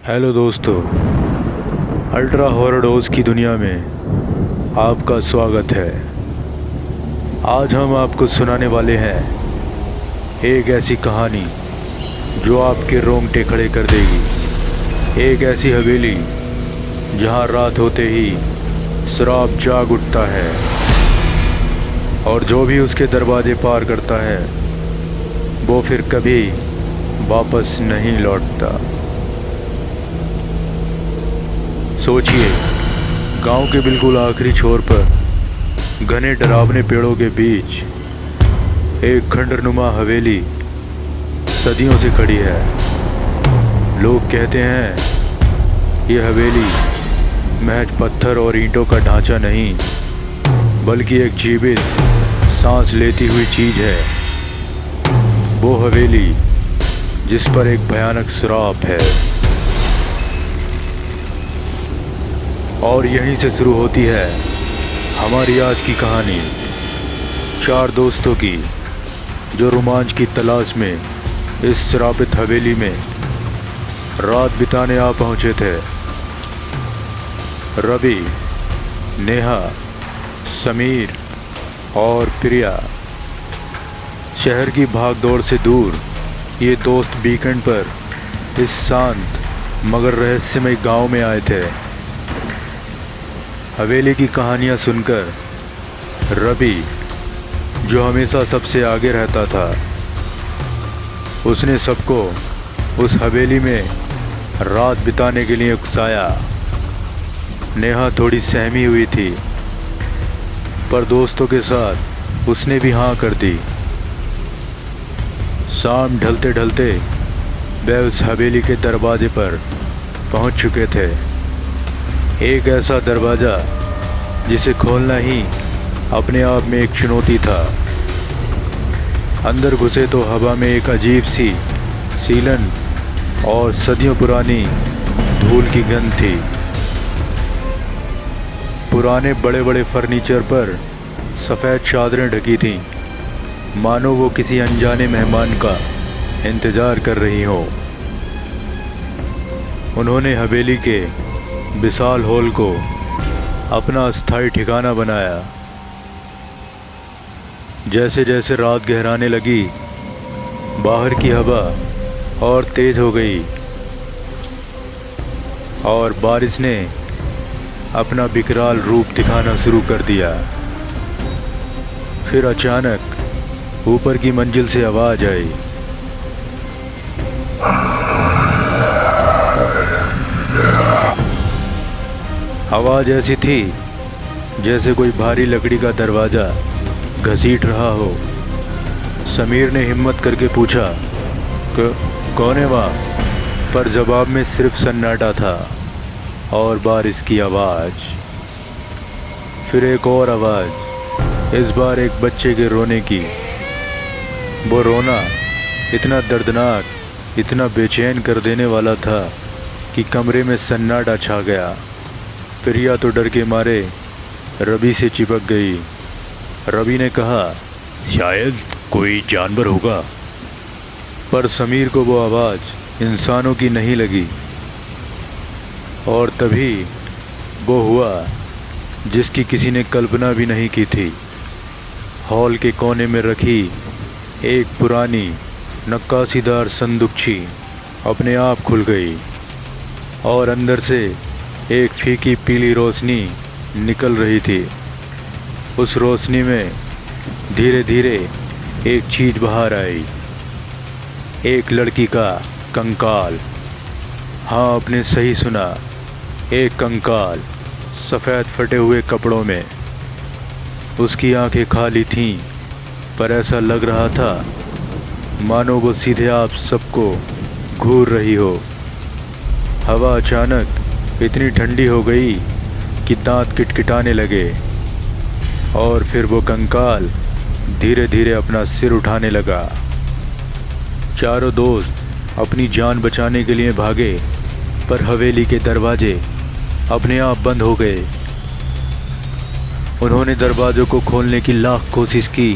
Hello दोस्तों, ultra horror dose की दुनिया में आपका स्वागत है। आज हम आपको सुनाने वाले हैं एक ऐसी कहानी जो आपके रोंगटे खड़े कर देगी। एक ऐसी हवेली जहां रात होते ही शराब जाग उठता है और जो भी उसके दरवाजे पार करता है वो फिर कभी वापस नहीं लौटता। सोचिए, गांव के बिल्कुल आखिरी छोर पर घने डरावने पेड़ों के बीच एक खंडरनुमा हवेली सदियों से खड़ी है। लोग कहते हैं ये हवेली महज पत्थर और ईंटों का ढांचा नहीं बल्कि एक जीवित सांस लेती हुई चीज है। वो हवेली जिस पर एक भयानक श्राप है। और यहीं से शुरू होती है हमारी आज की कहानी, चार दोस्तों की जो रोमांच की तलाश में इस श्रापित हवेली में रात बिताने आ पहुंचे थे। रवि, नेहा, समीर और प्रिया। शहर की भागदौड़ से दूर ये दोस्त वीकेंड पर इस शांत मगर रहस्यमय गांव में आए थे। हवेली की कहानियां सुनकर रवि, जो हमेशा सबसे आगे रहता था, उसने सबको उस हवेली में रात बिताने के लिए उकसाया। नेहा थोड़ी सहमी हुई थी पर दोस्तों के साथ उसने भी हाँ कर दी। शाम ढलते ढलते वे उस हवेली के दरवाजे पर पहुंच चुके थे। एक ऐसा दरवाज़ा जिसे खोलना ही अपने आप में एक चुनौती था। अंदर घुसे तो हवा में एक अजीब सी सीलन और सदियों पुरानी धूल की गंध थी। पुराने बड़े बड़े फर्नीचर पर सफ़ेद चादरें ढकी थीं, मानो वो किसी अनजाने मेहमान का इंतज़ार कर रही हो। उन्होंने हवेली के विशाल हॉल को अपना अस्थायी ठिकाना बनाया। जैसे जैसे रात गहराने लगी, बाहर की हवा और तेज हो गई और बारिश ने अपना विकराल रूप दिखाना शुरू कर दिया। फिर अचानक ऊपर की मंजिल से आवाज़ आई। आवाज़ ऐसी थी जैसे कोई भारी लकड़ी का दरवाज़ा घसीट रहा हो। समीर ने हिम्मत करके पूछा, कौन है वहाँ? पर जवाब में सिर्फ सन्नाटा था और बारिश की आवाज़। फिर एक और आवाज़, इस बार एक बच्चे के रोने की। वो रोना इतना दर्दनाक, इतना बेचैन कर देने वाला था कि कमरे में सन्नाटा छा गया। प्रिया तो डर के मारे रवि से चिपक गई। रवि ने कहा, शायद कोई जानवर होगा। पर समीर को वो आवाज़ इंसानों की नहीं लगी। और तभी वो हुआ जिसकी किसी ने कल्पना भी नहीं की थी। हॉल के कोने में रखी एक पुरानी नक्काशीदार संदूकची अपने आप खुल गई और अंदर से एक फीकी पीली रोशनी निकल रही थी। उस रोशनी में धीरे धीरे एक चीज़ बाहर आई, एक लड़की का कंकाल। हाँ, आपने सही सुना, एक कंकाल, सफ़ेद फटे हुए कपड़ों में। उसकी आंखें खाली थीं पर ऐसा लग रहा था मानो वो सीधे आप सबको घूर रही हो। हवा अचानक इतनी ठंडी हो गई कि दांत किटकिटाने लगे और फिर वो कंकाल धीरे धीरे अपना सिर उठाने लगा। चारों दोस्त अपनी जान बचाने के लिए भागे पर हवेली के दरवाजे अपने आप बंद हो गए। उन्होंने दरवाज़ों को खोलने की लाख कोशिश की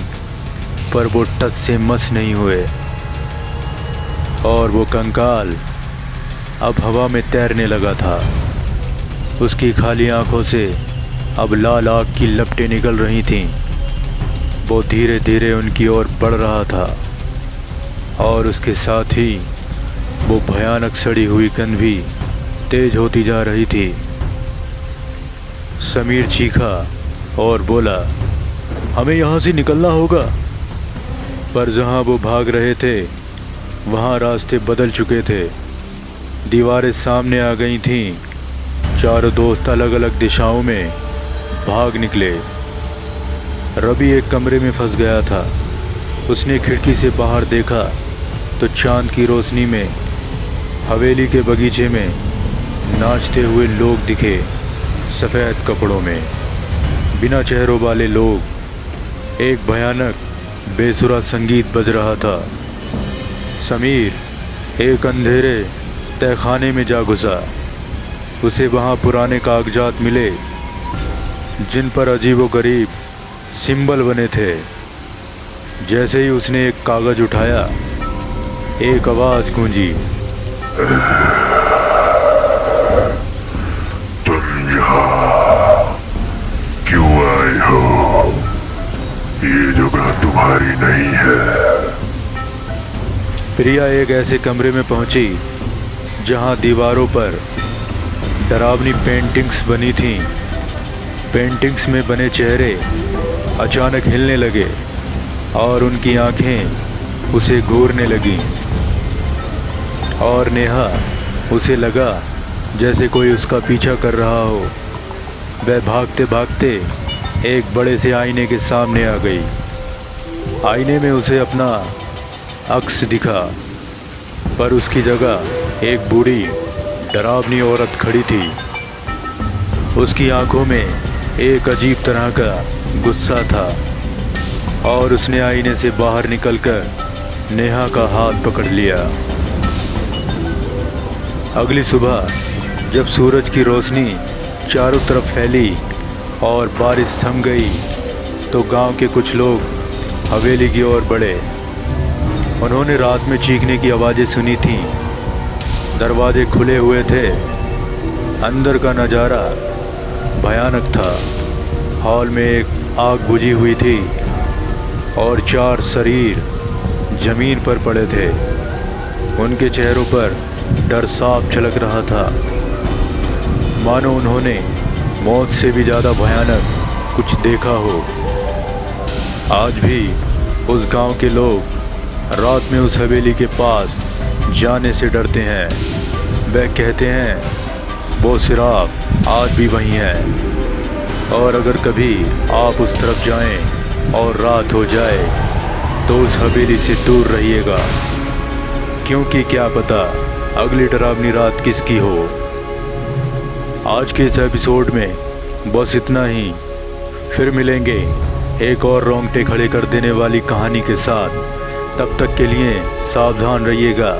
पर वो टस से मस नहीं हुए और वो कंकाल अब हवा में तैरने लगा था। उसकी खाली आंखों से अब लाल आग की लपटें निकल रही थीं। वो धीरे धीरे उनकी ओर बढ़ रहा था और उसके साथ ही वो भयानक सड़ी हुई गंध भी तेज होती जा रही थी। समीर चीखा और बोला, हमें यहाँ से निकलना होगा। पर जहाँ वो भाग रहे थे वहाँ रास्ते बदल चुके थे। दीवारें सामने आ गई थीं। चारों दोस्त अलग अलग दिशाओं में भाग निकले। रवि एक कमरे में फंस गया था। उसने खिड़की से बाहर देखा तो चांद की रोशनी में हवेली के बगीचे में नाचते हुए लोग दिखे, सफ़ेद कपड़ों में, बिना चेहरों वाले लोग। एक भयानक बेसुरा संगीत बज रहा था। समीर एक अंधेरे तहखाने में जा घुसा। उसे वहाँ पुराने कागजात मिले जिन पर अजीबोगरीब सिंबल बने थे। जैसे ही उसने एक कागज उठाया, एक आवाज़ गूंजी, तुम यहाँ क्यों आए हो? ये जगह तुम्हारी नहीं है। प्रिया एक ऐसे कमरे में पहुंची जहां दीवारों पर डरावनी पेंटिंग्स बनी थीं। पेंटिंग्स में बने चेहरे अचानक हिलने लगे और उनकी आंखें उसे घूरने लगीं। और नेहा, उसे लगा जैसे कोई उसका पीछा कर रहा हो। वह भागते भागते एक बड़े से आईने के सामने आ गई। आईने में उसे अपना अक्स दिखा, पर उसकी जगह एक बूढ़ी डरावनी औरत खड़ी थी। उसकी आंखों में एक अजीब तरह का गुस्सा था और उसने आईने से बाहर निकलकर नेहा का हाथ पकड़ लिया। अगली सुबह जब सूरज की रोशनी चारों तरफ फैली और बारिश थम गई तो गांव के कुछ लोग हवेली की ओर बढ़े। उन्होंने रात में चीखने की आवाज़ें सुनी थीं। दरवाजे खुले हुए थे। अंदर का नज़ारा भयानक था। हॉल में एक आग बुझी हुई थी और 4 शरीर जमीन पर पड़े थे। उनके चेहरों पर डर साफ झलक रहा था, मानो उन्होंने मौत से भी ज़्यादा भयानक कुछ देखा हो। आज भी उस गांव के लोग रात में उस हवेली के पास जाने से डरते हैं। वह कहते हैं वो सिराफ आज भी वहीं है और अगर कभी आप उस तरफ जाएं और रात हो जाए तो उस हवेली से दूर रहिएगा, क्योंकि क्या पता अगली डरावनी रात किसकी हो। आज के इस एपिसोड में बस इतना ही। फिर मिलेंगे एक और रोंगटे खड़े कर देने वाली कहानी के साथ। तब तक के लिए सावधान रहिएगा।